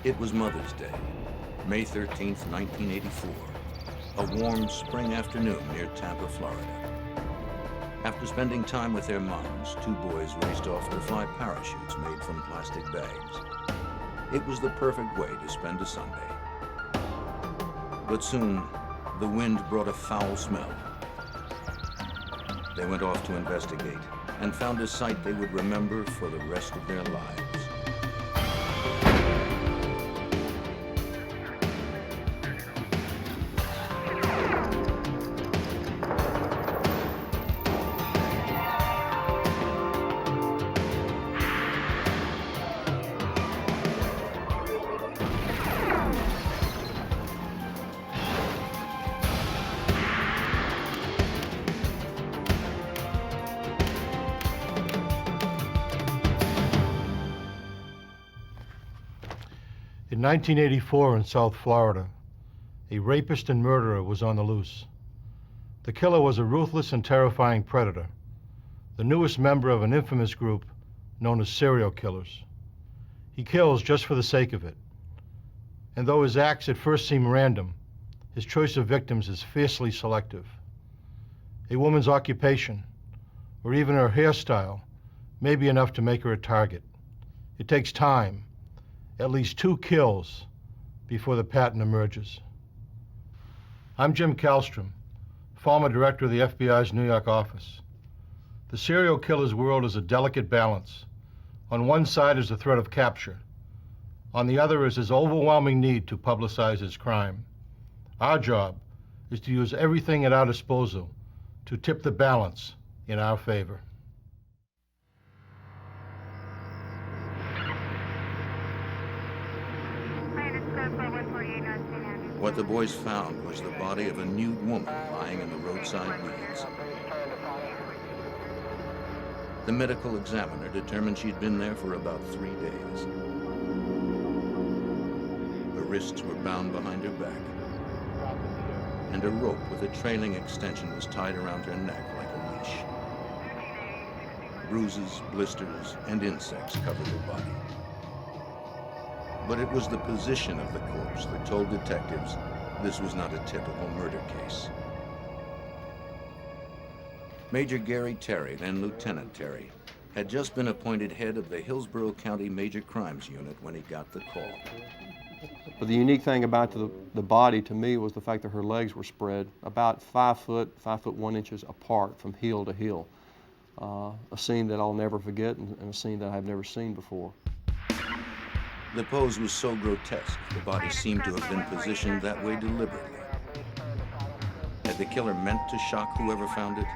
It was Mother's Day, May 13th, 1984, a warm spring afternoon near Tampa, Florida. After spending time with their moms, two boys raced off to fly parachutes made from plastic bags. It was the perfect way to spend a Sunday. But soon, the wind brought a foul smell. They went off to investigate and found a sight they would remember for the rest of their lives. In 1984 in South Florida, a rapist and murderer was on the loose. The killer was a ruthless and terrifying predator, the newest member of an infamous group known as serial killers. He kills just for the sake of it. And though his acts at first seem random, his choice of victims is fiercely selective. A woman's occupation, or even her hairstyle, may be enough to make her a target. It takes time, at least 2 kills, before the pattern emerges. I'm Jim Kallstrom, former director of the FBI's New York office. The serial killer's world is a delicate balance. On one side is the threat of capture. On the other is his overwhelming need to publicize his crime. Our job is to use everything at our disposal to tip the balance in our favor. What the boys found was the body of a nude woman lying in the roadside weeds. The medical examiner determined she'd been there for about 3 days. Her wrists were bound behind her back, and a rope with a trailing extension was tied around her neck like a leash. Bruises, blisters, and insects covered her body. But it was the position of the corpse that told detectives this was not a typical murder case. Major Gary Terry, then Lieutenant Terry, had just been appointed head of the Hillsborough County Major Crimes Unit when he got the call. But the unique thing about the body to me was the fact that her legs were spread about 5 foot 1 inches apart from heel to heel. A scene that I'll never forget and a scene that I've never seen before. The pose was so grotesque, the body seemed to have been positioned that way deliberately. Had the killer meant to shock whoever found it?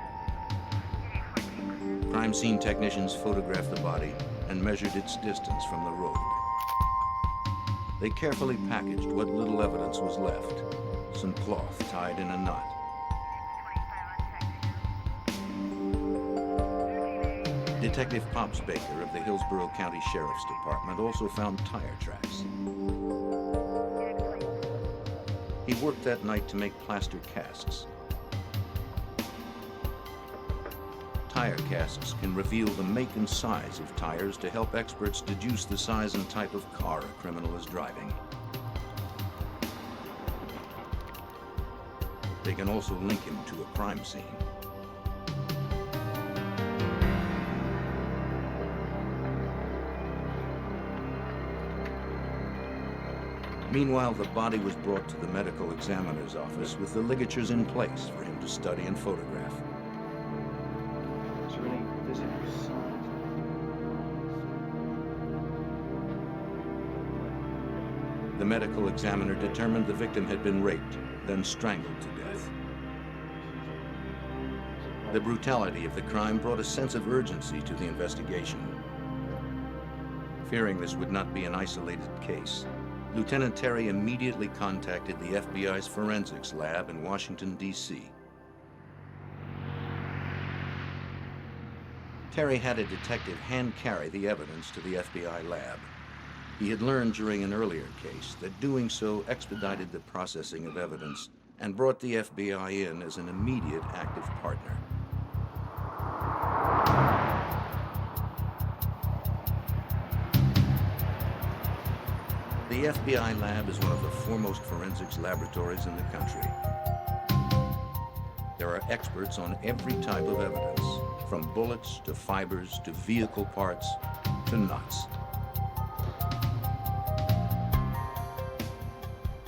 Crime scene technicians photographed the body and measured its distance from the road. They carefully packaged what little evidence was left, some cloth tied in a knot. Detective Pops Baker of the Hillsborough County Sheriff's Department also found tire tracks. He worked that night to make plaster casts. Tire casts can reveal the make and size of tires to help experts deduce the size and type of car a criminal is driving. They can also link him to a crime scene. Meanwhile, the body was brought to the medical examiner's office with the ligatures in place for him to study and photograph. Is there any visible signs? The medical examiner determined the victim had been raped, then strangled to death. The brutality of the crime brought a sense of urgency to the investigation. Fearing this would not be an isolated case, Lieutenant Terry immediately contacted the FBI's forensics lab in Washington, D.C. Terry had a detective hand-carry the evidence to the FBI lab. He had learned during an earlier case that doing so expedited the processing of evidence and brought the FBI in as an immediate active partner. The FBI lab is one of the foremost forensics laboratories in the country. There are experts on every type of evidence, from bullets to fibers to vehicle parts to knots.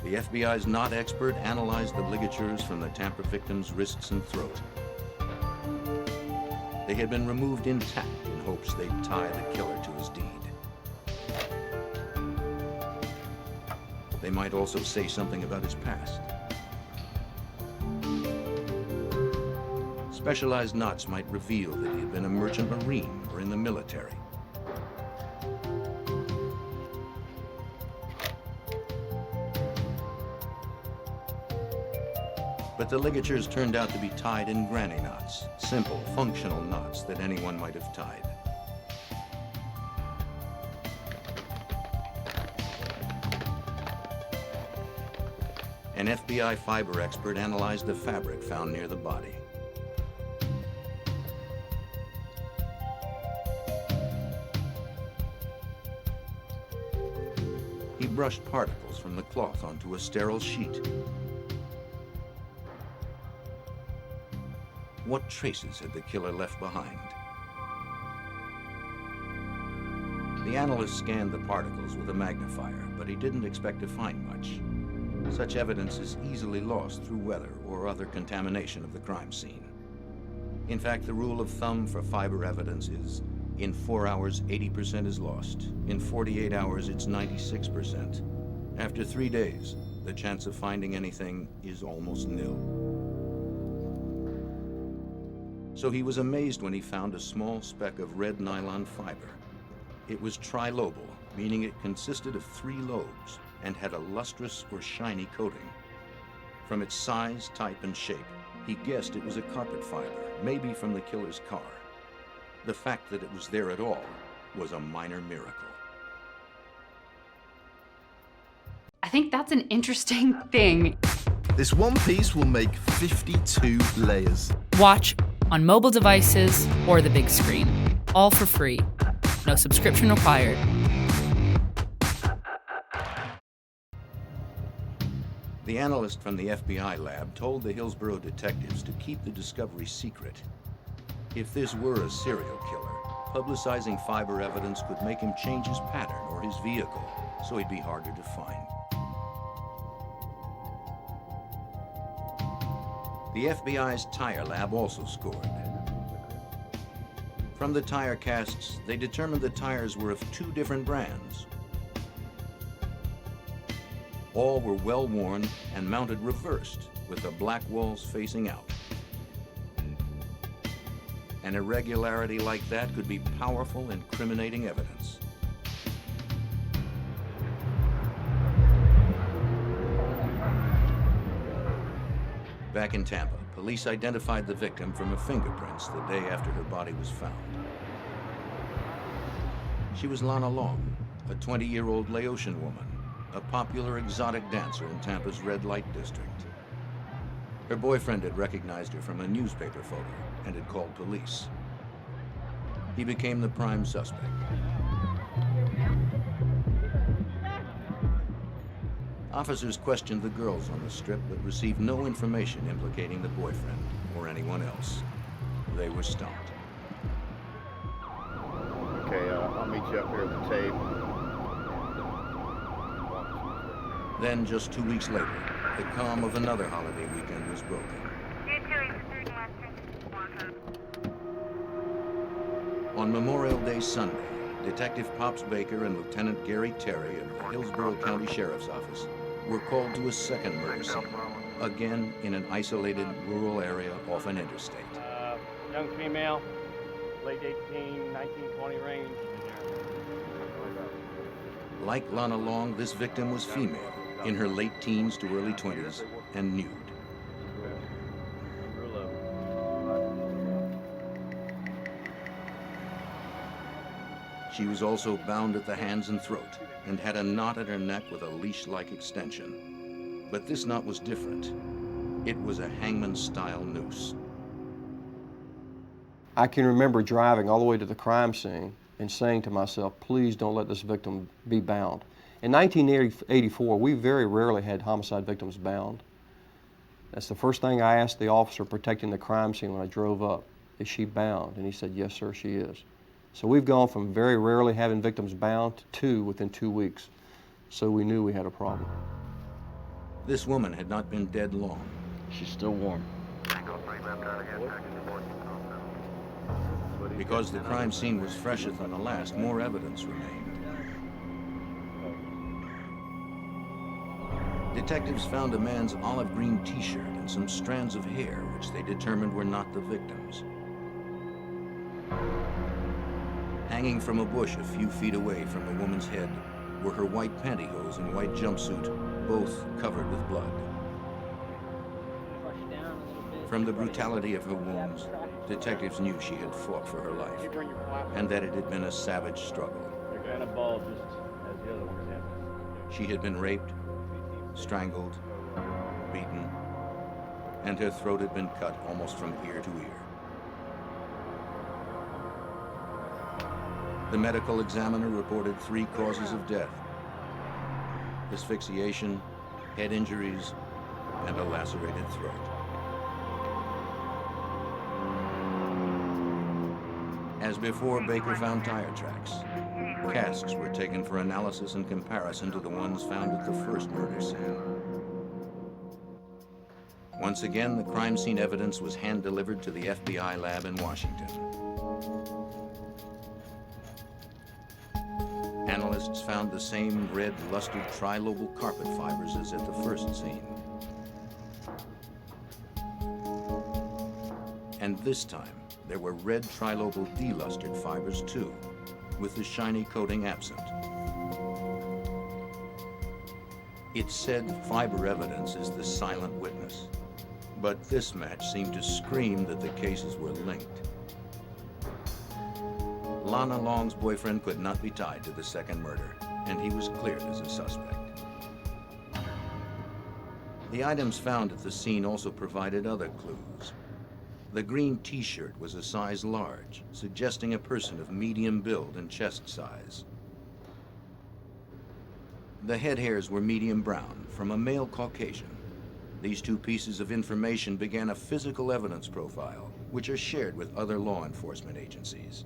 The FBI's knot expert analyzed the ligatures from the Tampa victim's wrists and throat. They had been removed intact in hopes they'd tie the killer to his deed. They might also say something about his past. Specialized knots might reveal that he had been a merchant marine or in the military. But the ligatures turned out to be tied in granny knots, simple, functional knots that anyone might have tied. An FBI fiber expert analyzed the fabric found near the body. He brushed particles from the cloth onto a sterile sheet. What traces had the killer left behind? The analyst scanned the particles with a magnifier, but he didn't expect to find much. Such evidence is easily lost through weather or other contamination of the crime scene. In fact, the rule of thumb for fiber evidence is in 4 hours, 80% is lost. In 48 hours, it's 96%. After 3 days, the chance of finding anything is almost nil. So he was amazed when he found a small speck of red nylon fiber. It was trilobal, meaning it consisted of 3 lobes and had a lustrous or shiny coating. From its size, type, and shape, he guessed it was a carpet fiber, maybe from the killer's car. The fact that it was there at all was a minor miracle. I think that's an interesting thing. This one piece will make 52 layers. Watch on mobile devices or the big screen. All for free. No subscription required. The analyst from the FBI lab told the Hillsborough detectives to keep the discovery secret. If this were a serial killer, publicizing fiber evidence could make him change his pattern or his vehicle, so he'd be harder to find. The FBI's tire lab also scored. From the tire casts, they determined the tires were of 2 different brands. All were well worn and mounted reversed, with the black walls facing out. An irregularity like that could be powerful, incriminating evidence. Back in Tampa, police identified the victim from her fingerprints the day after her body was found. She was Lana Long, a 20-year-old Laotian woman, a popular exotic dancer in Tampa's red light district. Her boyfriend had recognized her from a newspaper photo and had called police. He became the prime suspect. Officers questioned the girls on the strip but received no information implicating the boyfriend or anyone else. They were stumped. Okay, I'll meet you up here at the tape. Then, just 2 weeks later, the calm of another holiday weekend was broken. On Memorial Day Sunday, Detective Pops Baker and Lieutenant Gary Terry of the Hillsborough County Sheriff's Office were called to a second murder scene, again in an isolated rural area off an interstate. Young female, late 18, 19, 20 range. Like Lana Long, this victim was female, in her late teens to early 20s, and nude. She was also bound at the hands and throat and had a knot at her neck with a leash-like extension. But this knot was different. It was a hangman-style noose. I can remember driving all the way to the crime scene and saying to myself, please don't let this victim be bound. In 1984, we very rarely had homicide victims bound. That's the first thing I asked the officer protecting the crime scene when I drove up. Is she bound? And he said, yes, sir, she is. So we've gone from very rarely having victims bound to 2 within 2 weeks. So we knew we had a problem. This woman had not been dead long. She's still warm. Because the crime scene was fresher than the last, more evidence remained. Detectives found a man's olive green t-shirt and some strands of hair, which they determined were not the victim's. Hanging from a bush a few feet away from the woman's head were her white pantyhose and white jumpsuit, both covered with blood. From the brutality of her wounds, detectives knew she had fought for her life, and that it had been a savage struggle. She had been raped, strangled, beaten, and her throat had been cut almost from ear to ear. The medical examiner reported 3 causes of death: asphyxiation, head injuries, and a lacerated throat. As before, Baker found tire tracks. Casks were taken for analysis in comparison to the ones found at the first murder scene. Once again, the crime scene evidence was hand-delivered to the FBI lab in Washington. Analysts found the same red, lustered trilobal carpet fibers as at the first scene. And this time, there were red trilobal delustered fibers too, with the shiny coating absent. It said fiber evidence is the silent witness, but this match seemed to scream that the cases were linked. Lana Long's boyfriend could not be tied to the second murder, and he was cleared as a suspect. The items found at the scene also provided other clues. The green t-shirt was a size large, suggesting a person of medium build and chest size. The head hairs were medium brown, from a male Caucasian. These 2 pieces of information began a physical evidence profile, which are shared with other law enforcement agencies.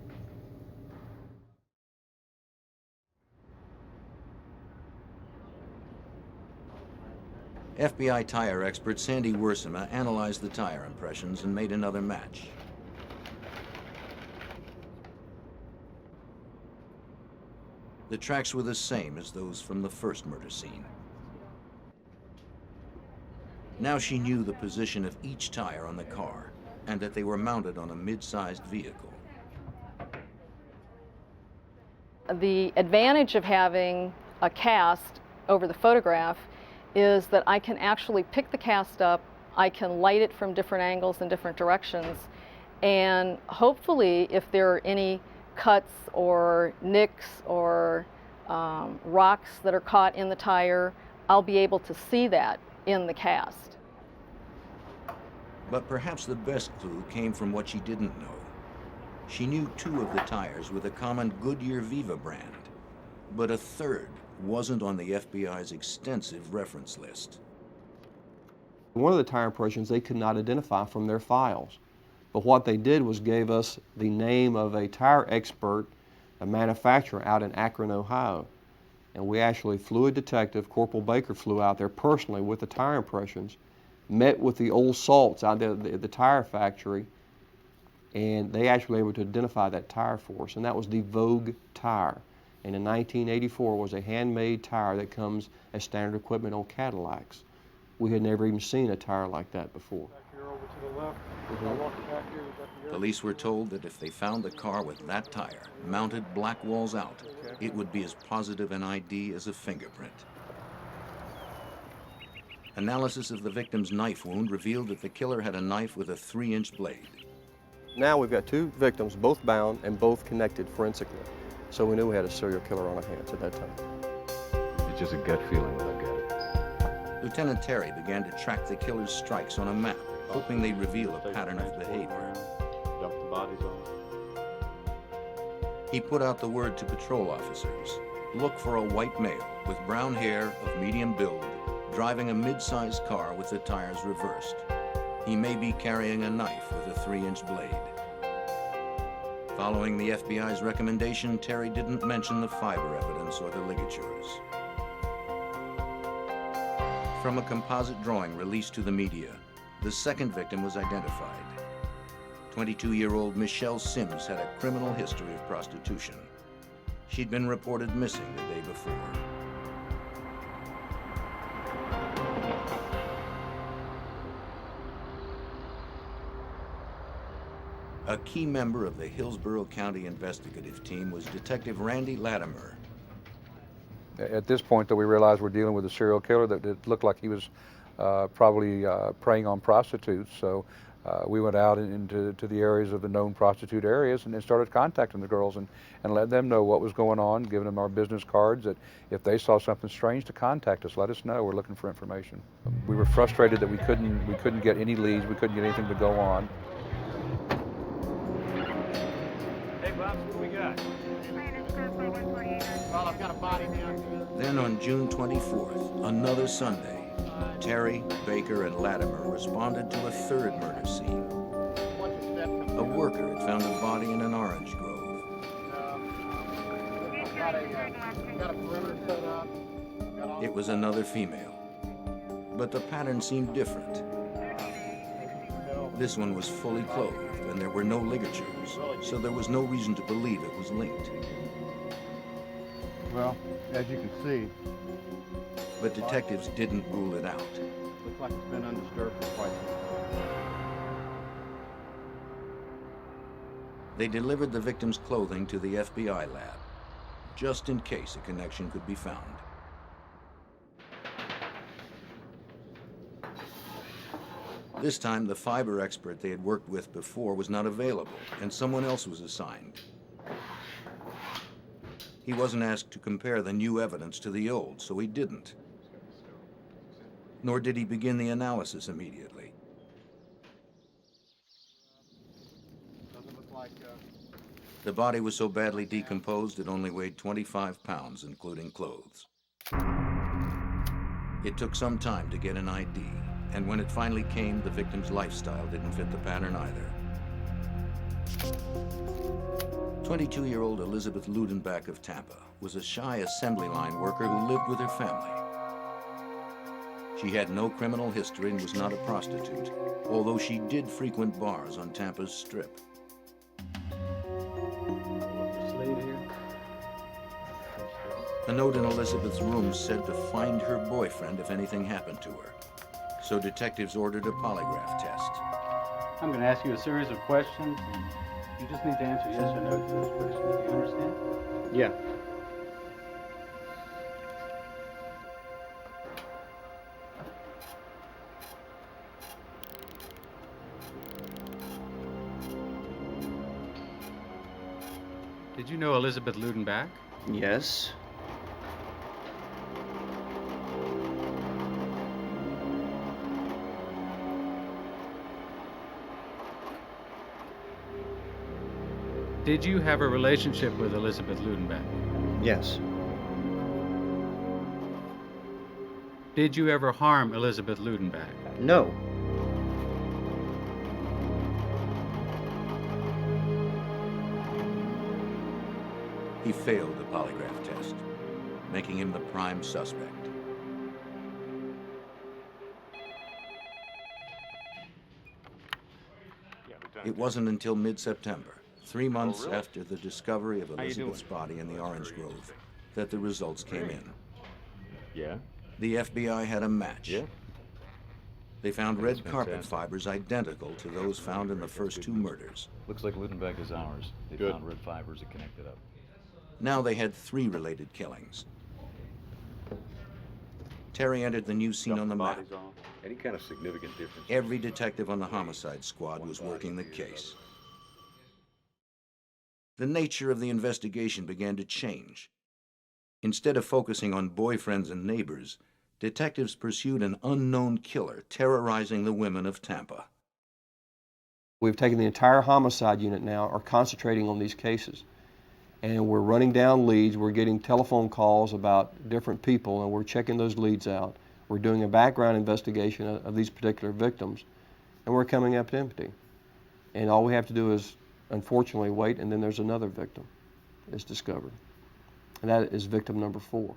FBI tire expert Sandy Worsema analyzed the tire impressions and made another match. The tracks were the same as those from the first murder scene. Now she knew the position of each tire on the car and that they were mounted on a mid-sized vehicle. The advantage of having a cast over the photograph is that I can actually pick the cast up, I can light it from different angles and different directions, and hopefully if there are any cuts or nicks or rocks that are caught in the tire, I'll be able to see that in the cast. But perhaps the best clue came from what she didn't know. She knew 2 of the tires were the common Goodyear Viva brand, but a third wasn't on the FBI's extensive reference list. One of the tire impressions they could not identify from their files. But what they did was gave us the name of a tire expert, a manufacturer out in Akron, Ohio. And we actually flew a detective, Corporal Baker flew out there personally with the tire impressions, met with the old salts out there at the tire factory, and they actually were able to identify that tire for us, and that was the Vogue tire. And in 1984 was a handmade tire that comes as standard equipment on Cadillacs. We had never even seen a tire like that before. Back here over to the left. I'll walk back here. Police were told that if they found the car with that tire, mounted black walls out, it would be as positive an ID as a fingerprint. Analysis of the victim's knife wound revealed that the killer had a knife with a 3-inch blade. Now we've got 2 victims, both bound and both connected forensically. So we knew we had a serial killer on our hands at that time. It's just a gut feeling that I got. Lieutenant Terry began to track the killer's strikes on a map, hoping they'd reveal a pattern of behavior. Dump the bodies on. He put out the word to patrol officers. look for a white male with brown hair of medium build, driving a mid-sized car with the tires reversed. He may be carrying a knife with a 3-inch blade. Following the FBI's recommendation, Terry didn't mention the fiber evidence or the ligatures. From a composite drawing released to the media, the second victim was identified. 22-year-old Michelle Sims had a criminal history of prostitution. She'd been reported missing the day before. A key member of the Hillsborough County investigative team was Detective Randy Latimer. At this point, though, we realized we're dealing with a serial killer that it looked like he was probably preying on prostitutes. So we went out into the areas of the known prostitute areas and started contacting the girls and let them know what was going on, giving them our business cards that if they saw something strange to contact us, let us know. We're looking for information. We were frustrated that we couldn't get any leads, we couldn't get anything to go on. Hey, Bob, what we got? Well, I've got a body down here. Then on June 24th, another Sunday, Terry, Baker, and Latimer responded to a third murder scene. A worker had found a body in an orange grove. Got a perimeter set up. It was another female, but the pattern seemed different. This one was fully clothed, and there were no ligatures, so there was no reason to believe it was linked. Well, as you can see, But detectives didn't rule it out. looks like it's been undisturbed for quite some time. They delivered the victim's clothing to the FBI lab, just in case a connection could be found. This time, the fiber expert they had worked with before was not available, and someone else was assigned. He wasn't asked to compare the new evidence to the old, so he didn't. Nor did he begin the analysis immediately. Doesn't look like, The body was so badly decomposed it only weighed 25 pounds, including clothes. It took some time to get an ID, and when it finally came, the victim's lifestyle didn't fit the pattern either. 22-year-old Elizabeth Ludenbach of Tampa was a shy assembly line worker who lived with her family. She had no criminal history and was not a prostitute, although she did frequent bars on Tampa's Strip. A note in Elizabeth's room said to find her boyfriend if anything happened to her. So detectives ordered a polygraph test. I'm going to ask you a series of questions, and you just need to answer yes or no to those questions. Do you understand? yeah. Did you know Elizabeth Ludenbach? Yes. Did you have a relationship with Elizabeth Ludenbach? Yes. Did you ever harm Elizabeth Ludenbach? No. He failed the polygraph test, making him the prime suspect. It wasn't until mid-September, 3 months after the discovery of Elizabeth's body in the orange grove, that the results came in. Yeah? The FBI had a match. Yeah? They found red That's carpet fantastic. fibers identical to those found in the first 2 murders. Looks like Ludenbach is ours. They Good. found red fibers that connected up. Now they had 3 related killings. Terry entered the new scene on the map. Any kind of significant difference? Every detective on the homicide squad was working the case. The nature of the investigation began to change. Instead of focusing on boyfriends and neighbors, detectives pursued an unknown killer terrorizing the women of Tampa. We've taken the entire homicide unit now, are concentrating on these cases. and we're running down leads. We're getting telephone calls about different people, and we're checking those leads out. We're doing a background investigation of these particular victims, and we're coming up empty. And all we have to do is, unfortunately, wait, and then there's another victim is discovered. And that is victim number 4.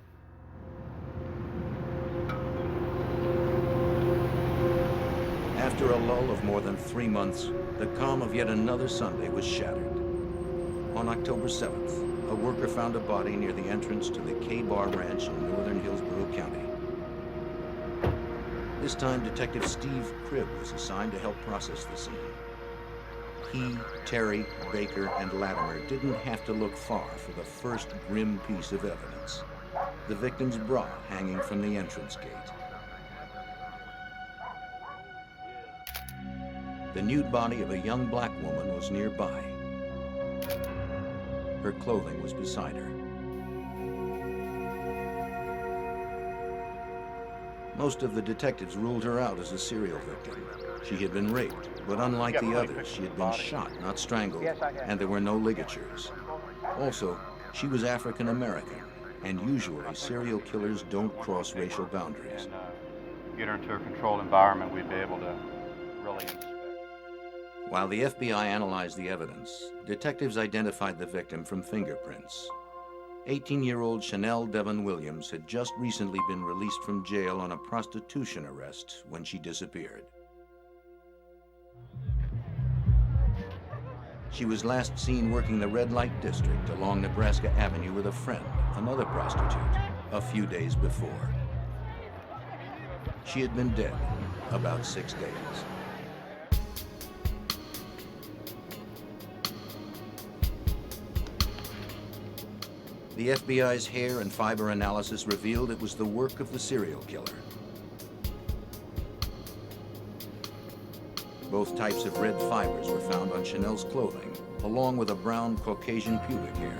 After a lull of more than 3 months, the calm of yet another Sunday was shattered. On October 7th, a worker found a body near the entrance to the K-Bar Ranch in northern Hillsborough County. This time, Detective Steve Cribb was assigned to help process the scene. He, Terry, Baker, and Latimer didn't have to look far for the first grim piece of evidence: the victim's bra hanging from the entrance gate. The nude body of a young black woman was nearby. Her clothing was beside her. Most of the detectives ruled her out as a serial victim. She had been raped, but unlike the others, she had been shot, not strangled, and there were no ligatures. Also, she was African American, and usually serial killers don't cross racial boundaries. Get her into a controlled environment, we'd be able to really inspect. While the FBI analyzed the evidence, detectives identified the victim from fingerprints. 18-year-old Chanel Devon Williams had just recently been released from jail on a prostitution arrest when she disappeared. She was last seen working the red light district along Nebraska Avenue with a friend, another prostitute, a few days before. She had been dead about 6 days. The FBI's hair and fiber analysis revealed it was the work of the serial killer. Both types of red fibers were found on Chanel's clothing, along with a brown Caucasian pubic hair.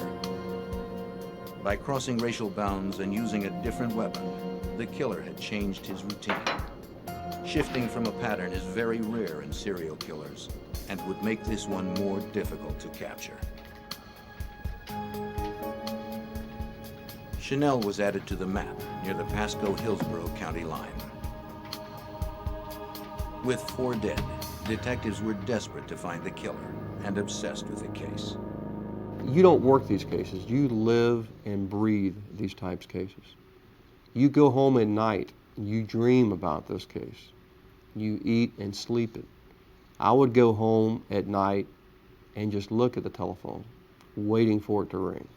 By crossing racial bounds and using a different weapon, the killer had changed his routine. Shifting from a pattern is very rare in serial killers and would make this one more difficult to capture. Chanel was added to the map near the Pasco-Hillsborough County line. With 4 dead, detectives were desperate to find the killer and obsessed with the case. You don't work these cases. You live and breathe these types of cases. You go home at night, you dream about this case. You eat and sleep it. I would go home at night and just look at the telephone, waiting for it to ring.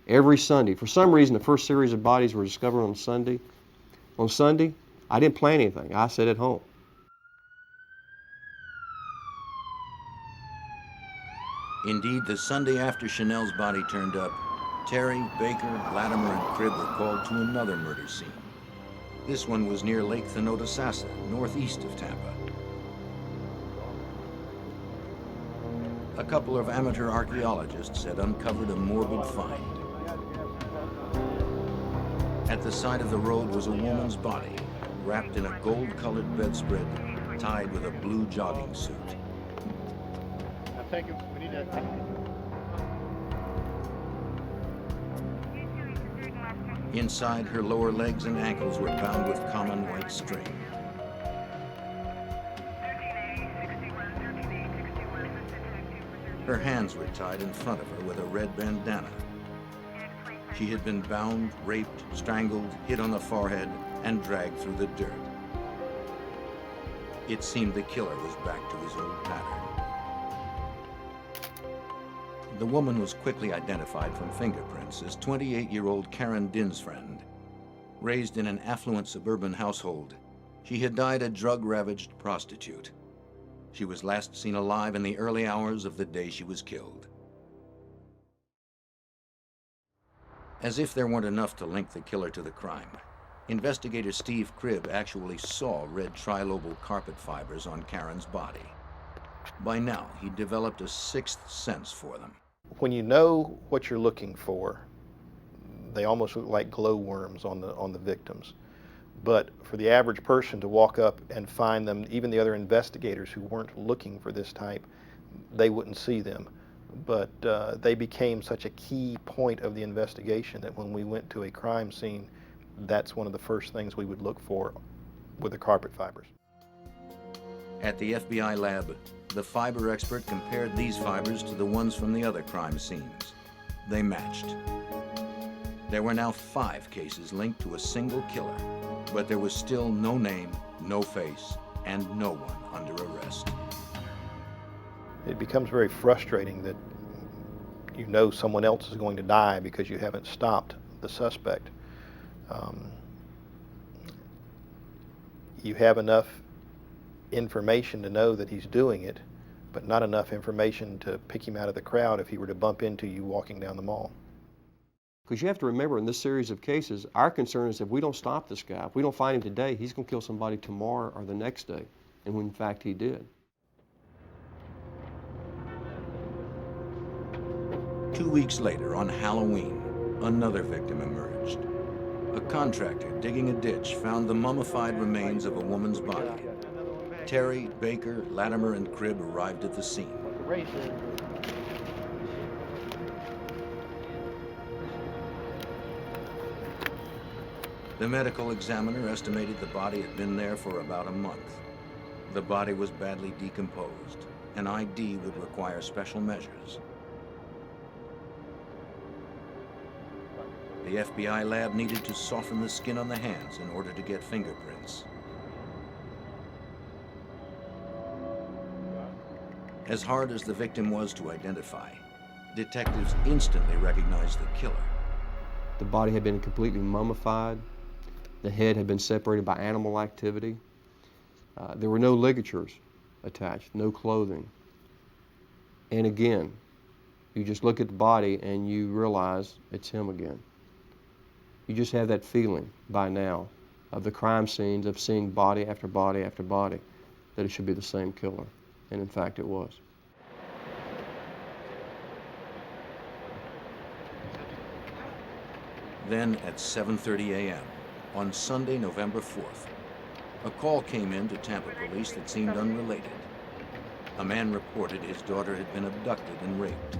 Every Sunday. For some reason, the first series of bodies were discovered on Sunday. On Sunday, I didn't plan anything. I sat at home. Indeed, the Sunday after Chanel's body turned up, Terry, Baker, Latimer, and Cribb were called to another murder scene. This one was near Lake Thanodasassa, northeast of Tampa. A couple of amateur archaeologists had uncovered a morbid find. At the side of the road was a woman's body, wrapped in a gold-colored bedspread, tied with a blue jogging suit. Now take it. We need that. Inside, her lower legs and ankles were bound with common white string. Her hands were tied in front of her with a red bandana. She had been bound, raped, strangled, hit on the forehead, and dragged through the dirt. It seemed the killer was back to his old pattern. The woman was quickly identified from fingerprints as 28-year-old Karen Dinsfriend. Raised in an affluent suburban household, she had died a drug-ravaged prostitute. She was last seen alive in the early hours of the day she was killed. As if there weren't enough to link the killer to the crime, investigator Steve Cribb actually saw red trilobal carpet fibers on Karen's body. By now, he'd developed a sixth sense for them. When you know what you're looking for, they almost look like glowworms on the victims. But for the average person to walk up and find them, even the other investigators who weren't looking for this type, they wouldn't see them. but they became such a key point of the investigation that when we went to a crime scene, that's one of the first things we would look for with the carpet fibers. At the FBI lab, the fiber expert compared these fibers to the ones from the other crime scenes. They matched. There were now 5 cases linked to a single killer, but there was still no name, no face, and no one under arrest. It becomes very frustrating that you know someone else is going to die because you haven't stopped the suspect. You have enough information to know that he's doing it, but not enough information to pick him out of the crowd if he were to bump into you walking down the mall. Because you have to remember, in this series of cases, our concern is if we don't stop this guy, if we don't find him today, he's going to kill somebody tomorrow or the next day. And when in fact he did. 2 weeks later, on Halloween, another victim emerged. A contractor digging a ditch found the mummified remains of a woman's body. Terry, Baker, Latimer, and Cribb arrived at the scene. The medical examiner estimated the body had been there for about a month. The body was badly decomposed. An ID would require special measures. The FBI lab needed to soften the skin on the hands in order to get fingerprints. As hard as the victim was to identify, detectives instantly recognized the killer. The body had been completely mummified. The head had been separated by animal activity. There were no ligatures attached, no clothing. And again, you just look at the body and you realize it's him again. You just have that feeling by now of the crime scenes, of seeing body after body after body, that it should be the same killer. And in fact, it was. Then at 7:30 a.m., on Sunday, November 4th, a call came in to Tampa police that seemed unrelated. A man reported his daughter had been abducted and raped.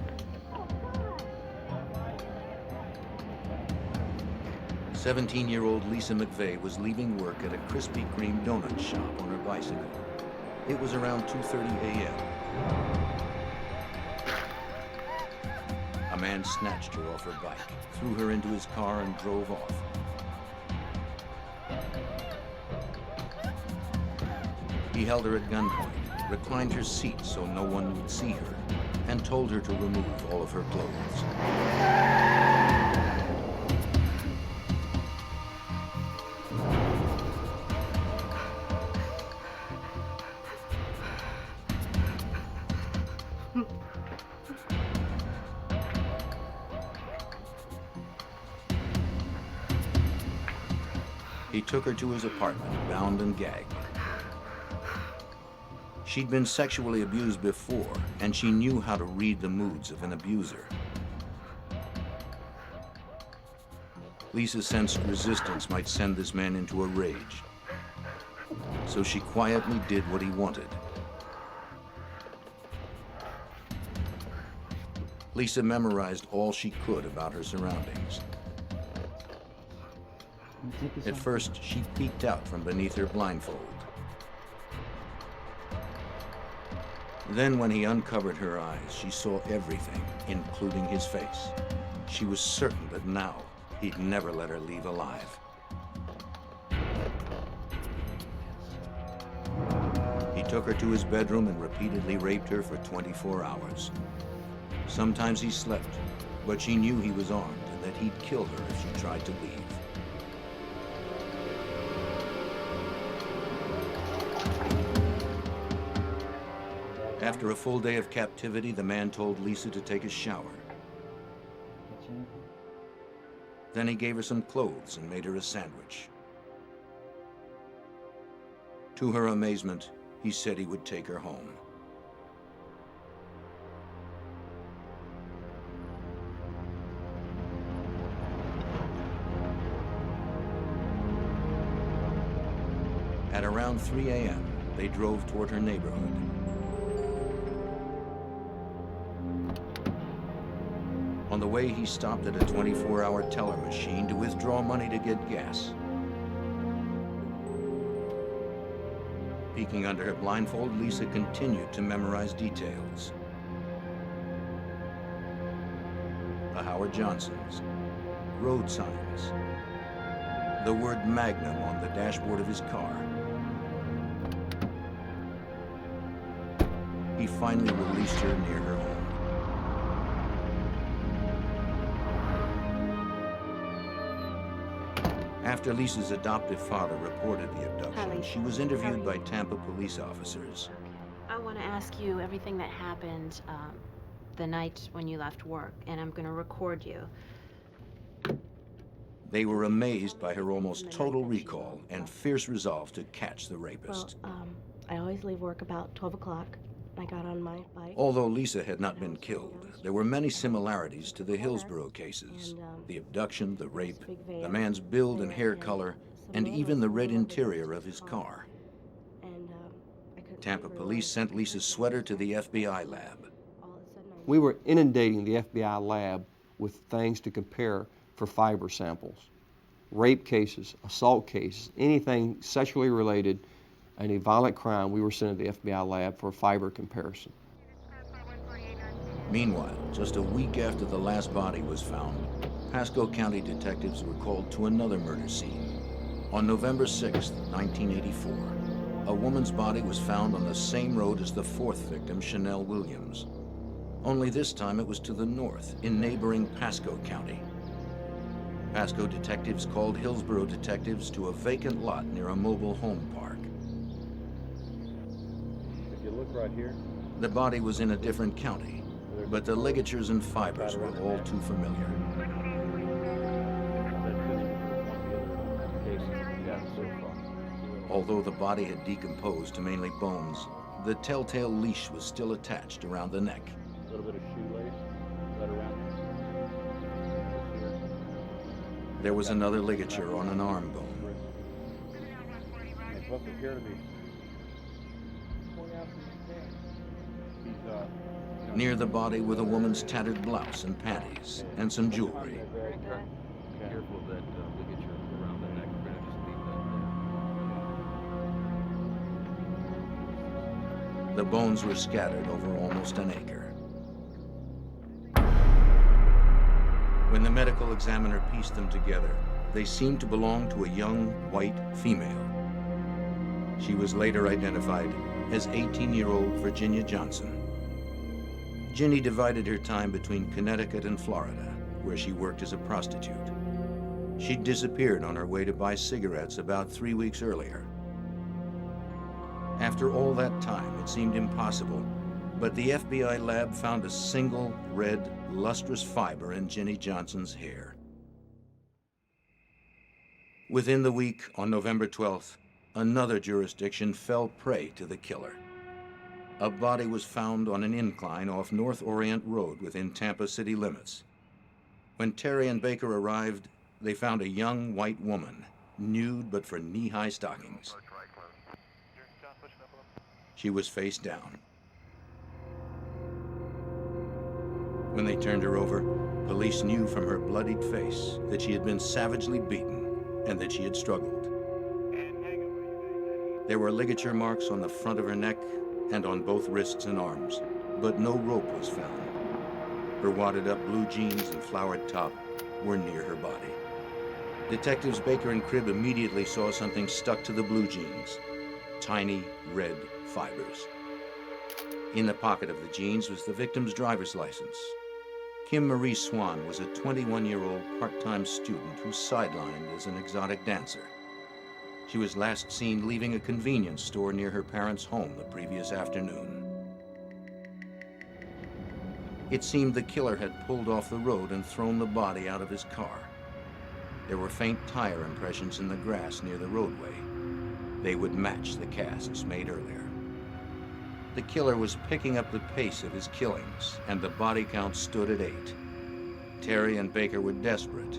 17-year-old Lisa McVeigh was leaving work at a Krispy Kreme donut shop on her bicycle. It was around 2:30 a.m. A man snatched her off her bike, threw her into his car, and drove off. He held her at gunpoint, reclined her seat so no one would see her, and told her to remove all of her clothes. He took her to his apartment, bound and gagged. She'd been sexually abused before, and she knew how to read the moods of an abuser. Lisa sensed resistance might send this man into a rage, so she quietly did what he wanted. Lisa memorized all she could about her surroundings. At first, she peeked out from beneath her blindfold. Then, when he uncovered her eyes, she saw everything, including his face. She was certain that now he'd never let her leave alive. He took her to his bedroom and repeatedly raped her for 24 hours. Sometimes he slept, but she knew he was armed and that he'd kill her if she tried to leave. After a full day of captivity, the man told Lisa to take a shower. Then he gave her some clothes and made her a sandwich. To her amazement, he said he would take her home. At around 3 a.m., they drove toward her neighborhood. On the way, he stopped at a 24-hour teller machine to withdraw money to get gas. Peeking under her blindfold, Lisa continued to memorize details. The Howard Johnsons, road signs, the word Magnum on the dashboard of his car. He finally released her near her home. After Lisa's adoptive father reported the abduction, she was interviewed by Tampa police officers. I want to ask you everything that happened the night when you left work, and I'm going to record you. They were amazed by her almost total recall and fierce resolve to catch the rapist. Well, I always leave work about 12 o'clock. I got on my bike. Although Lisa had not been killed, there were many similarities to the Hillsborough cases. The abduction, the rape, the man's build and hair color, and even the red interior of his car. Tampa police sent Lisa's sweater to the FBI lab. We were inundating the FBI lab with things to compare for fiber samples. Rape cases, assault cases, anything sexually related, any violent crime, we were sent to the FBI lab for a fiber comparison. Meanwhile, just a week after the last body was found, Pasco County detectives were called to another murder scene. On November 6, 1984, a woman's body was found on the same road as the fourth victim, Chanel Williams. Only this time it was to the north, in neighboring Pasco County. Pasco detectives called Hillsborough detectives to a vacant lot near a mobile home park. If you look right here, the body was in a different county, but the ligatures and fibers were all too familiar. Although the body had decomposed to mainly bones, the telltale leash was still attached around the neck. a little bit of shoelace right around There was another ligature on an arm bone. It's supposed to appear to be 20 ounces of Near the body were the woman's tattered blouse and panties, and some jewelry. Careful of that ligature around the neck. We're going to just leave that there. The bones were scattered over almost an acre. When the medical examiner pieced them together, they seemed to belong to a young, white female. She was later identified as 18-year-old Virginia Johnson. Ginny divided her time between Connecticut and Florida, where she worked as a prostitute. She'd disappeared on her way to buy cigarettes about 3 weeks earlier. After all that time, it seemed impossible, but the FBI lab found a single red, lustrous fiber in Ginny Johnson's hair. Within the week, on November 12th, another jurisdiction fell prey to the killer. A body was found on an incline off North Orient Road within Tampa city limits. When Terry and Baker arrived, they found a young white woman, nude but for knee-high stockings. She was face down. When they turned her over, police knew from her bloodied face that she had been savagely beaten and that she had struggled. There were ligature marks on the front of her neck and on both wrists and arms, but no rope was found. Her wadded-up blue jeans and flowered top were near her body. Detectives Baker and Cribb immediately saw something stuck to the blue jeans, tiny red fibers. In the pocket of the jeans was the victim's driver's license. Kim Marie Swan was a 21-year-old part-time student who sidelined as an exotic dancer. She was last seen leaving a convenience store near her parents' home the previous afternoon. It seemed the killer had pulled off the road and thrown the body out of his car. There were faint tire impressions in the grass near the roadway. They would match the casts made earlier. The killer was picking up the pace of his killings, and the body count stood at 8. Terry and Baker were desperate.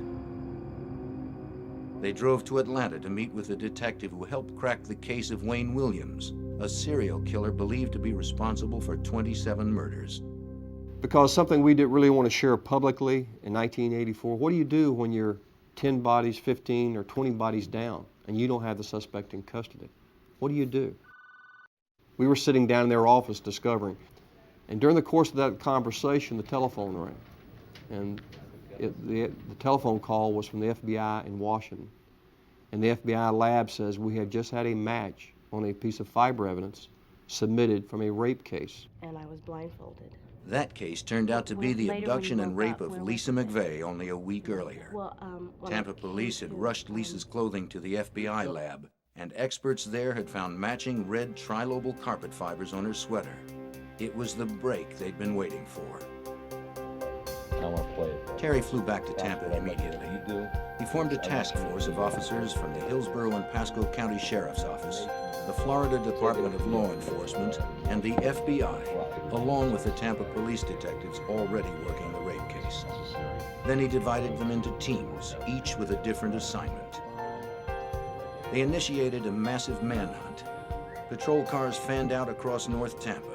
They drove to Atlanta to meet with the detective who helped crack the case of Wayne Williams, a serial killer believed to be responsible for 27 murders. Because something we didn't really want to share publicly in 1984, what do you do when you're 10 bodies, 15, or 20 bodies down and you don't have the suspect in custody? What do you do? We were sitting down in their office discovering, and during the course of that conversation, the telephone rang. And the telephone call was from the FBI in Washington. And the FBI lab says, we have just had a match on a piece of fiber evidence submitted from a rape case. And I was blindfolded. That case turned out to be the abduction and rape of Lisa McVeigh only a week earlier. Tampa police had rushed Lisa's clothing to the FBI lab, and experts there had found matching red trilobal carpet fibers on her sweater. It was the break they'd been waiting for. Terry flew back to Tampa immediately. He formed a task force of officers from the Hillsborough and Pasco County Sheriff's Office, the Florida Department of Law Enforcement, and the FBI, along with the Tampa police detectives already working the rape case. Then he divided them into teams, each with a different assignment. They initiated a massive manhunt. Patrol cars fanned out across North Tampa.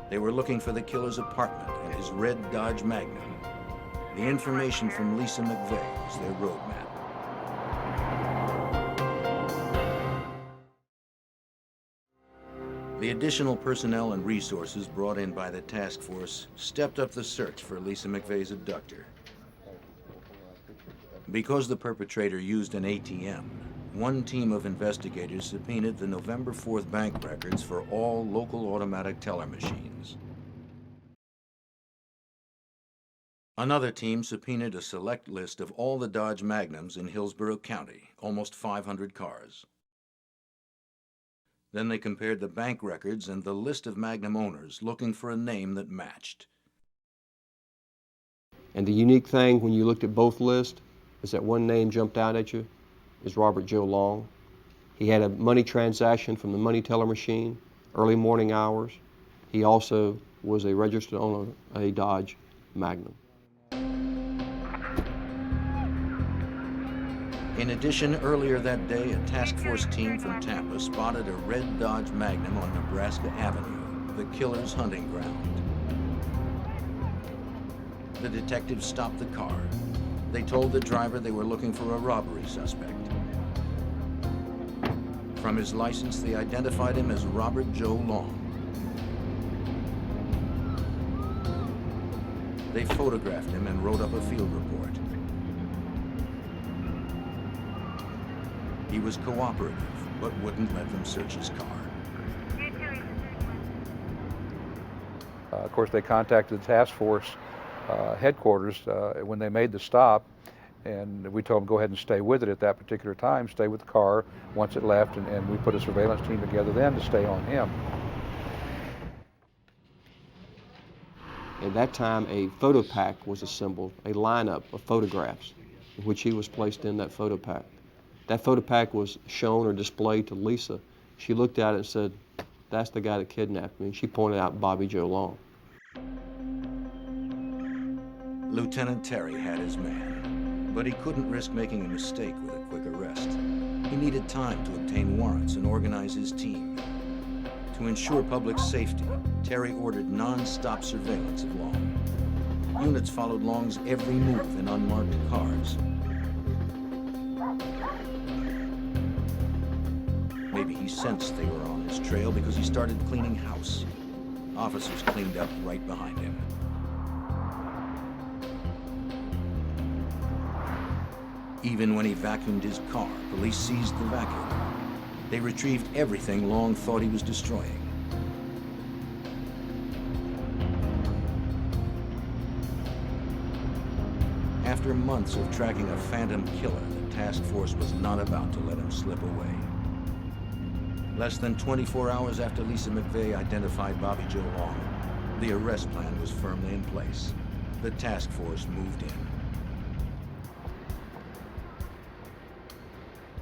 They were looking for the killer's apartment and his red Dodge Magnum. The information from Lisa McVeigh was their roadmap. The additional personnel and resources brought in by the task force stepped up the search for Lisa McVeigh's abductor. Because the perpetrator used an ATM, one team of investigators subpoenaed the November 4th bank records for all local automatic teller machines. Another team subpoenaed a select list of all the Dodge Magnums in Hillsborough County, almost 500 cars. Then they compared the bank records and the list of Magnum owners, looking for a name that matched. And the unique thing when you looked at both lists is that one name jumped out at you is Robert Joe Long. He had a money transaction from the money teller machine, early morning hours. He also was a registered owner of a Dodge Magnum. In addition, earlier that day, a task force team from Tampa spotted a red Dodge Magnum on Nebraska Avenue, the killer's hunting ground. The detectives stopped the car. They told the driver they were looking for a robbery suspect. From his license, they identified him as Robert Joe Long. They photographed him and wrote up a field report. He was cooperative, but wouldn't let them search his car. Of course, they contacted the task force headquarters when they made the stop, and we told them go ahead and stay with it at that particular time, stay with the car once it left, and we put a surveillance team together then to stay on him. At that time, a photo pack was assembled, a lineup of photographs, in which he was placed in that photo pack. That photo pack was shown or displayed to Lisa. She looked at it and said, "That's the guy that kidnapped me." She pointed out Bobby Joe Long. Lieutenant Terry had his man, but he couldn't risk making a mistake with a quick arrest. He needed time to obtain warrants and organize his team. To ensure public safety, Terry ordered non-stop surveillance of Long. Units followed Long's every move in unmarked cars. Maybe he sensed they were on his trail because he started cleaning house. Officers cleaned up right behind him. Even when he vacuumed his car, police seized the vacuum. They retrieved everything Long thought he was destroying. After months of tracking a phantom killer, the task force was not about to let him slip away. Less than 24 hours after Lisa McVeigh identified Bobby Joe Long, the arrest plan was firmly in place. The task force moved in.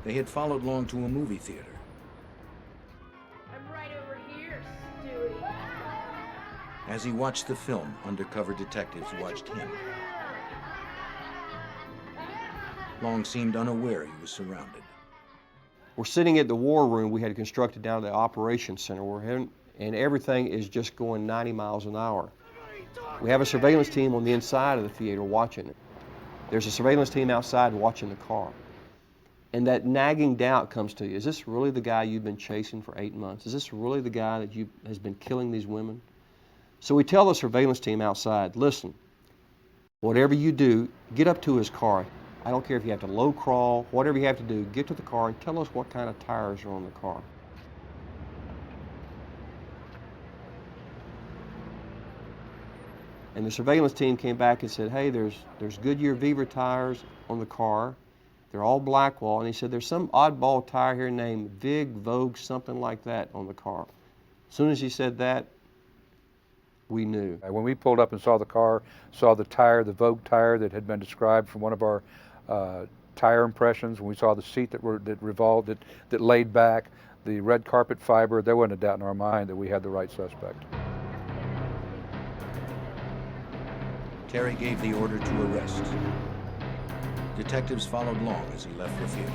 They had followed Long to a movie theater. I'm right over here, Stewie. As he watched the film, undercover detectives watched him. Long seemed unaware he was surrounded. We're sitting at the war room we had constructed down at the operations center. We're heading, and everything is just going 90 miles an hour. We have a surveillance team on the inside of the theater watching it. There's a surveillance team outside watching the car. And that nagging doubt comes to you. Is this really the guy you've been chasing for 8 months? Is this really the guy that has been killing these women? So we tell the surveillance team outside, listen, whatever you do, get up to his car. I don't care if you have to low crawl, whatever you have to do, get to the car and tell us what kind of tires are on the car. And the surveillance team came back and said, hey, there's Goodyear Viva tires on the car. They're all Blackwall. And he said, there's some oddball tire here named Vig, Vogue, something like that on the car. As soon as he said that, we knew. When we pulled up and saw the car, saw the tire, the Vogue tire that had been described from one of our tire impressions, when we saw the seat that revolved, that laid back, the red carpet fiber, there wasn't a doubt in our mind that we had the right suspect. Terry gave the order to arrest. Detectives followed Long as he left the theater.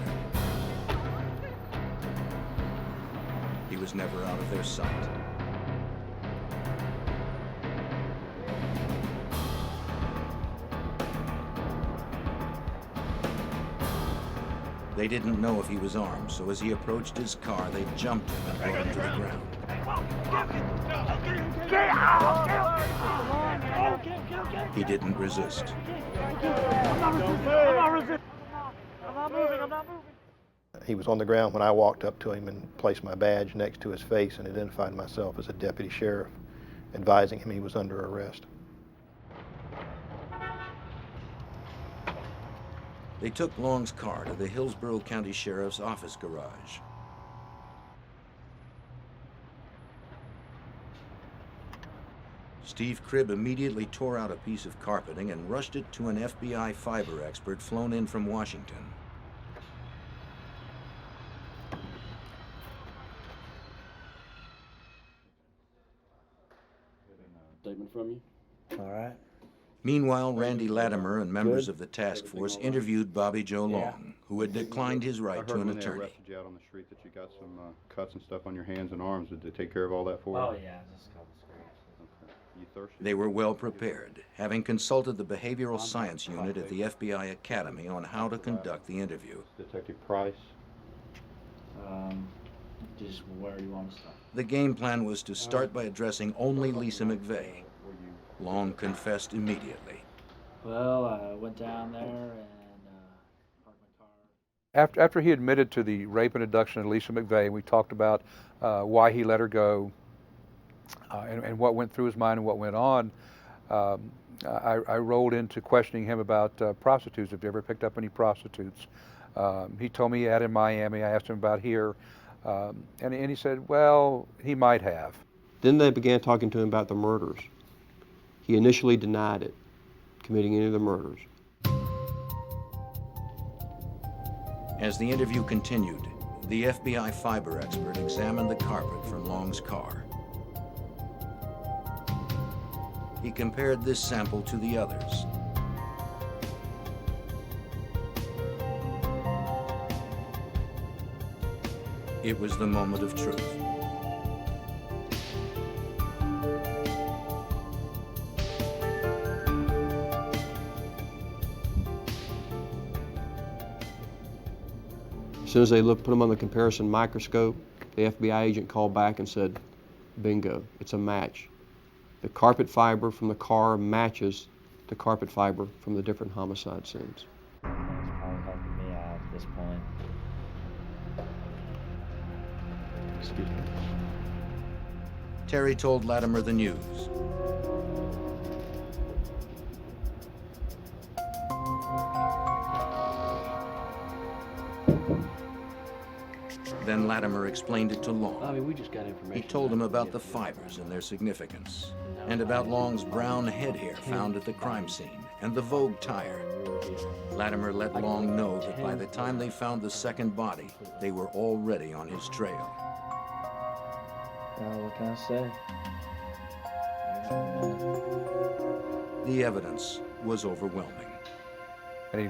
He was never out of their sight. They didn't know if he was armed, so as he approached his car, they jumped him and brought him to the ground. He didn't resist. He was on the ground when I walked up to him and placed my badge next to his face and identified myself as a deputy sheriff, advising him he was under arrest. They took Long's car to the Hillsborough County Sheriff's office garage. Steve Cribb immediately tore out a piece of carpeting and rushed it to an FBI fiber expert flown in from Washington. Statement from you? All right. Meanwhile, Randy Latimer and members of the task force interviewed Bobby Joe Long, who had declined his right to an attorney. I heard when they arrested you out on the street that you got some cuts and stuff on your hands and arms. Did they take care of all that for you? Oh, yeah, just a couple scrapes. Okay. You thirsty? They were well prepared, having consulted the behavioral science unit at the FBI Academy on how to conduct the interview. Detective Price? Just where do you want to start? The game plan was to start by addressing only Lisa McVeigh. Long confessed immediately. Well, I went down there and parked my car. After he admitted to the rape and abduction of Lisa McVeigh, we talked about why he let her go and what went through his mind and what went on. I rolled into questioning him about prostitutes. Have you ever picked up any prostitutes? He told me he had in Miami. I asked him about here. And he said, well, he might have. Then they began talking to him about the murders. He initially denied it, committing any of the murders. As the interview continued, the FBI fiber expert examined the carpet from Long's car. He compared this sample to the others. It was the moment of truth. As soon as they put them on the comparison microscope, the FBI agent called back and said, bingo, it's a match. The carpet fiber from the car matches the carpet fiber from the different homicide scenes. It's probably helping me out at this point. Excuse me. Terry told Latimer the news. Then Latimer explained it to Long. I mean, we just got information. He told him about the fibers and their significance, and about Long's brown head hair found at the crime scene, and the Vogue tire. Latimer let Long know that by the time they found the second body, they were already on his trail. What can I say? The evidence was overwhelming. And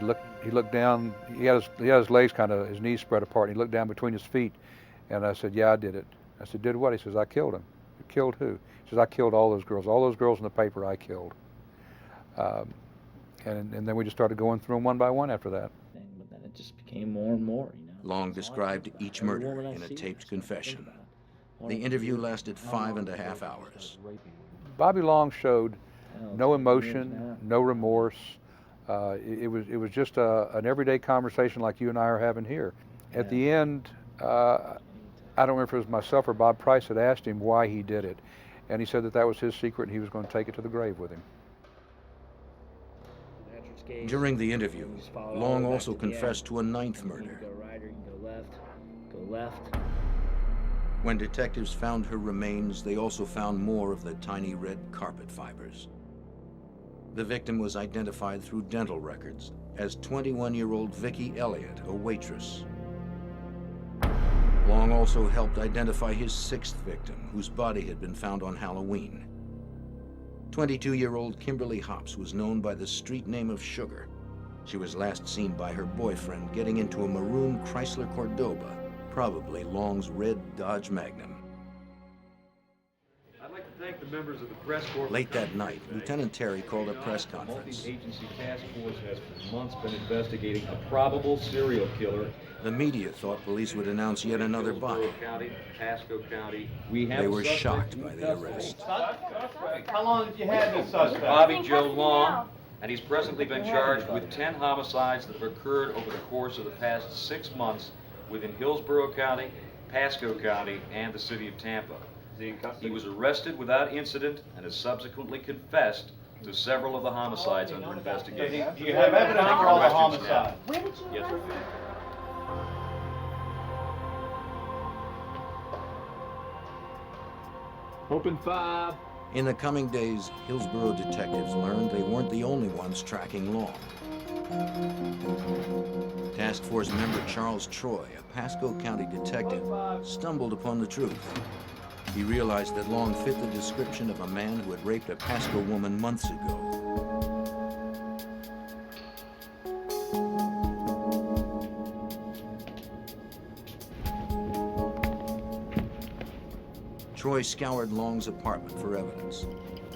he looked down, he had his legs kind of, his knees spread apart, and he looked down between his feet, and I said, yeah, I did it. I said, did what? He says, I killed him. You killed who? He says, I killed all those girls in the paper I killed. And then we just started going through them one by one after that. But then it just became more and more, you know. Long described each murder in a taped confession. The interview lasted 5.5 hours. Bobby Long showed no emotion, no remorse. It was just an everyday conversation like you and I are having here. At the end, I don't remember if it was myself or Bob Price that asked him why he did it. And he said that that was his secret and he was going to take it to the grave with him. During the interview, Long also confessed to a 9th murder. Go right or you can go left. Go left. When detectives found her remains, they also found more of the tiny red carpet fibers. The victim was identified through dental records as 21-year-old Vicki Elliott, a waitress. Long also helped identify his 6th victim, whose body had been found on Halloween. 22-year-old Kimberly Hops was known by the street name of Sugar. She was last seen by her boyfriend getting into a maroon Chrysler Cordoba, probably Long's red Dodge Magnum. I'd like to thank the members of the press corps. Late that night, Lieutenant Terry called a press conference. The multi-agency task force has for months been investigating a probable serial killer. The media thought police would announce yet another body. County, Pasco County. They were shocked by the arrest. How long have you had this suspect? Bobby Joe Long, and he's presently been charged with 10 homicides that have occurred over the course of the past 6 months within Hillsborough County, Pasco County, and the city of Tampa. He was arrested without incident and has subsequently confessed to several of the homicides under investigation. Do you have evidence for all the homicides? Where did you yes, Open 5. In the coming days, Hillsborough detectives learned they weren't the only ones tracking Long. Task Force member Charles Troy, a Pasco County detective, stumbled upon the truth. He realized that Long fit the description of a man who had raped a Pasco woman months ago. Troy scoured Long's apartment for evidence.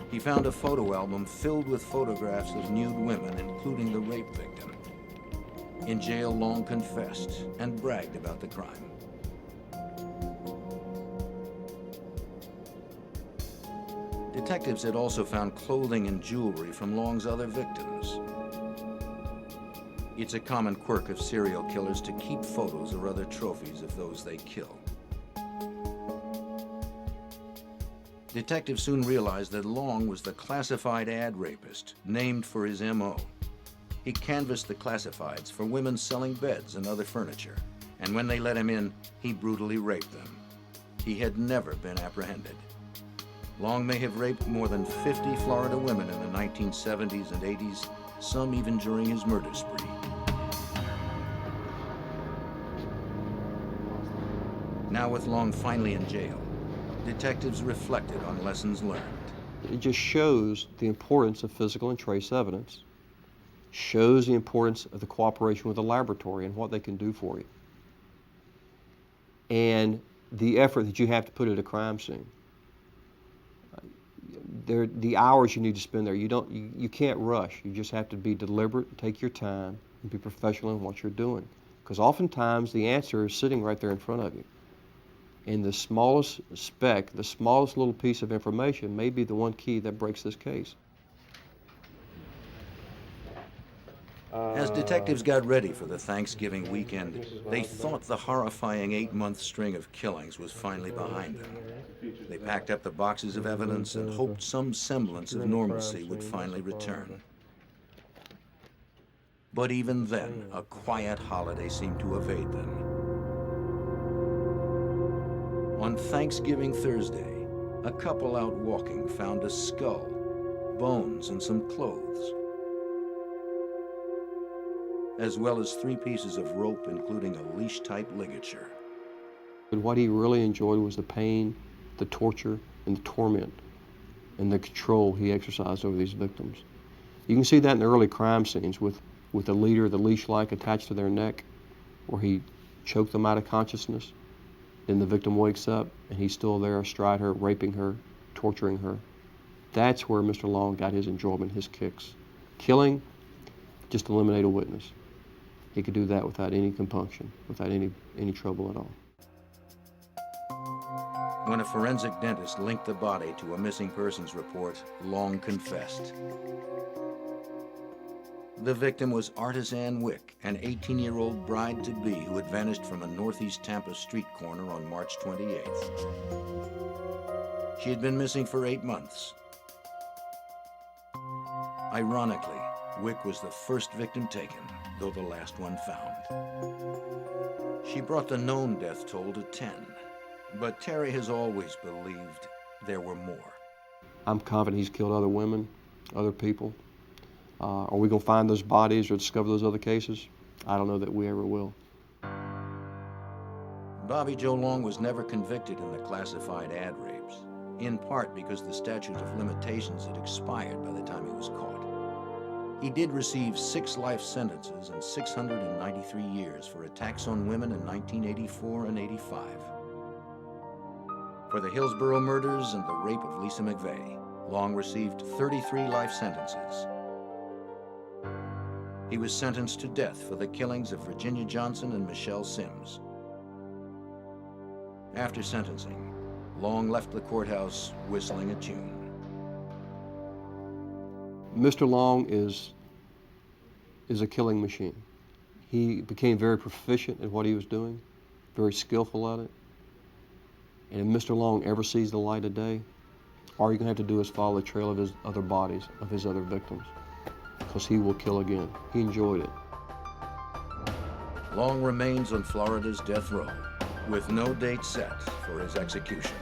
He found a photo album filled with photographs of nude women, including the rape victim. In jail, Long confessed and bragged about the crime. Detectives had also found clothing and jewelry from Long's other victims. It's a common quirk of serial killers to keep photos or other trophies of those they kill. Detectives soon realized that Long was the classified ad rapist, named for his M.O. He canvassed the classifieds for women selling beds and other furniture, and when they let him in, he brutally raped them. He had never been apprehended. Long may have raped more than 50 Florida women in the 1970s and 80s, some even during his murder spree. Now with Long finally in jail, detectives reflected on lessons learned. It just shows the importance of physical and trace evidence, shows the importance of the cooperation with the laboratory and what they can do for you, and the effort that you have to put at a crime scene. The hours you need to spend there, you can't rush. You just have to be deliberate, take your time, and be professional in what you're doing. Because oftentimes the answer is sitting right there in front of you. And the smallest speck, the smallest little piece of information may be the one key that breaks this case. As detectives got ready for the Thanksgiving weekend, they thought the horrifying 8-month string of killings was finally behind them. They packed up the boxes of evidence and hoped some semblance of normalcy would finally return. But even then, a quiet holiday seemed to evade them. On Thanksgiving Thursday, a couple out walking found a skull, bones, and some clothes, as well as 3 pieces of rope, including a leash-type ligature. But what he really enjoyed was the pain, the torture, and the torment, and the control he exercised over these victims. You can see that in the early crime scenes with the leader, the leash-like attached to their neck, where he choked them out of consciousness. Then the victim wakes up, and he's still there astride her, raping her, torturing her. That's where Mr. Long got his enjoyment, his kicks. Killing, just eliminate a witness. He could do that without any compunction, without any trouble at all. When a forensic dentist linked the body to a missing persons report, Long confessed. The victim was Artisan Wick, an 18-year-old bride-to-be who had vanished from a northeast Tampa street corner on March 28th. She had been missing for 8 months. Ironically, Wick was the first victim taken, though the last one found. She brought the known death toll to 10, but Terry has always believed there were more. I'm confident he's killed other women, other people. Are we going to find those bodies or discover those other cases? I don't know that we ever will. Bobby Joe Long was never convicted in the classified ad rapes, in part because the statute of limitations had expired by the time he was caught. He did receive 6 life sentences and 693 years for attacks on women in 1984 and 85. For the Hillsborough murders and the rape of Lisa McVeigh, Long received 33 life sentences. He was sentenced to death for the killings of Virginia Johnson and Michelle Sims. After sentencing, Long left the courthouse whistling a tune. Mr. Long is a killing machine. He became very proficient at what he was doing, very skillful at it. And if Mr. Long ever sees the light of day, all you're going to have to do is follow the trail of his other bodies, of his other victims, because he will kill again. He enjoyed it. Long remains on Florida's death row, with no date set for his execution.